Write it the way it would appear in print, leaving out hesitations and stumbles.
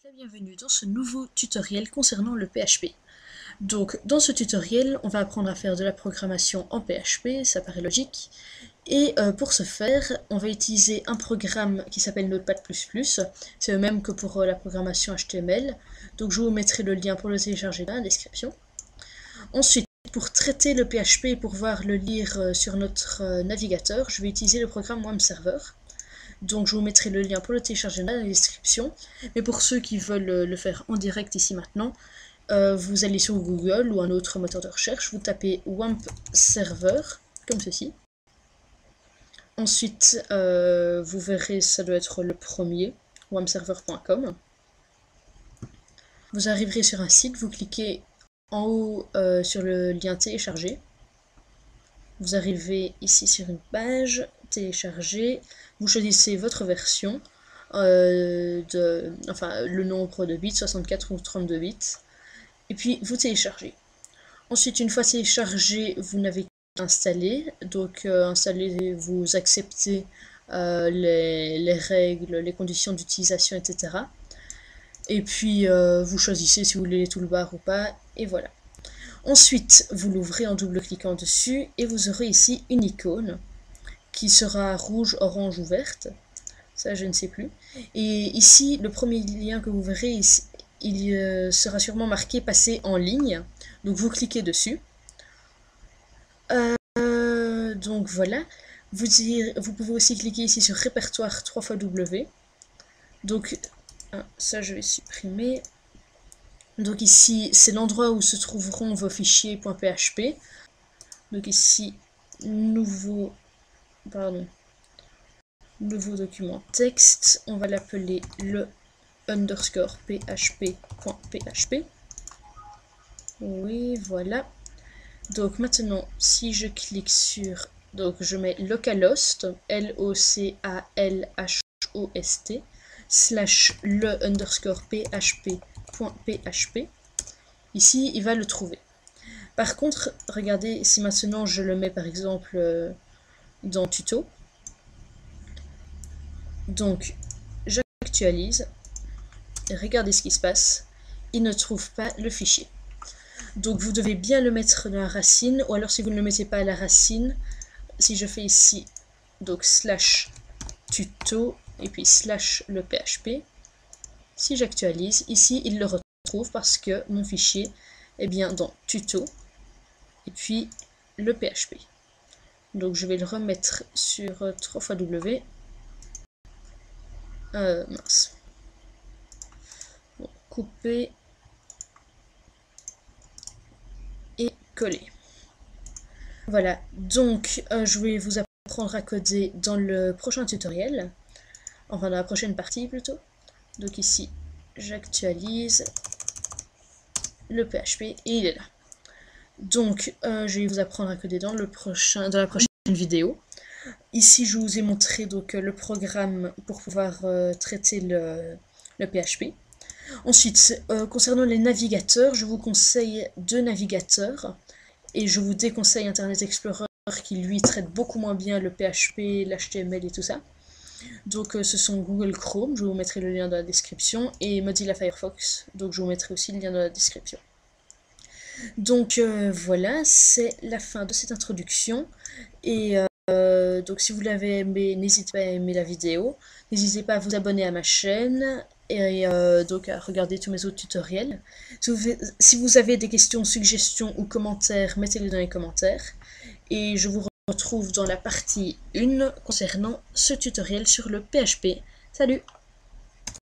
la bienvenue dans ce nouveau tutoriel concernant le PHP. Donc dans ce tutoriel, on va apprendre à faire de la programmation en PHP, ça paraît logique. Et pour ce faire, on va utiliser un programme qui s'appelle Notepad++, c'est le même que pour la programmation HTML. Donc je vous mettrai le lien pour le télécharger dans la description. Ensuite, pour traiter le PHP et pour pouvoir le lire sur notre navigateur, je vais utiliser le programme WAMP Server. Donc je vous mettrai le lien pour le télécharger dans la description. Mais pour ceux qui veulent le faire en direct ici maintenant, vous allez sur Google ou un autre moteur de recherche, vous tapez WAMP Server, comme ceci. Ensuite, vous verrez, ça doit être le premier, wampserver.com. Vous arriverez sur un site, vous cliquez en haut sur le lien télécharger. Vous arrivez ici sur une page, télécharger, vous choisissez votre version, le nombre de bits, 64 ou 32 bits, et puis vous téléchargez. Ensuite, une fois téléchargé, vous n'avez qu'à installer, donc installer, vous acceptez les règles, les conditions d'utilisation, etc. Et puis vous choisissez si vous voulez les toolbars ou pas, et voilà. Ensuite, vous l'ouvrez en double-cliquant dessus et vous aurez ici une icône qui sera rouge, orange ou verte. Ça, je ne sais plus. Et ici, le premier lien que vous verrez, il sera sûrement marqué « Passer en ligne ». Donc, vous cliquez dessus. Donc, voilà. Vous pouvez aussi cliquer ici sur « Répertoire 3xW ». Donc, ça, je vais supprimer. Donc ici, c'est l'endroit où se trouveront vos fichiers .php. Donc ici, nouveau document texte. On va l'appeler le _php.php. Oui, voilà. Donc maintenant, si je clique sur... Donc je mets localhost, localhost, / le _php.php. Ici, il va le trouver. Par contre, regardez, si maintenant je le mets par exemple dans tuto, donc j'actualise, et regardez ce qui se passe, il ne trouve pas le fichier. Donc vous devez bien le mettre dans la racine, ou alors si vous ne le mettez pas à la racine, si je fais ici, donc /tuto, et puis / le PHP, si j'actualise, ici il le retrouve parce que mon fichier est bien dans tuto et puis le PHP. Donc je vais le remettre sur 3xW. Mince. Bon, couper et coller. Voilà, donc je vais vous apprendre à coder dans le prochain tutoriel, enfin dans la prochaine partie plutôt. Donc ici, j'actualise le PHP et il est là. Donc, je vais vous apprendre à coder dans la prochaine vidéo. Ici, je vous ai montré donc le programme pour pouvoir traiter le PHP. Ensuite, concernant les navigateurs, je vous conseille 2 navigateurs et je vous déconseille Internet Explorer qui lui traite beaucoup moins bien le PHP, l'HTML et tout ça. Donc ce sont Google Chrome, je vous mettrai le lien dans la description, et Mozilla Firefox, donc je vous mettrai aussi le lien dans la description. Donc voilà, c'est la fin de cette introduction, et donc si vous l'avez aimé, n'hésitez pas à aimer la vidéo, n'hésitez pas à vous abonner à ma chaîne, et donc à regarder tous mes autres tutoriels. Si vous avez des questions, suggestions ou commentaires, mettez-les dans les commentaires, et je vous retrouve dans la partie 1 concernant ce tutoriel sur le PHP. Salut!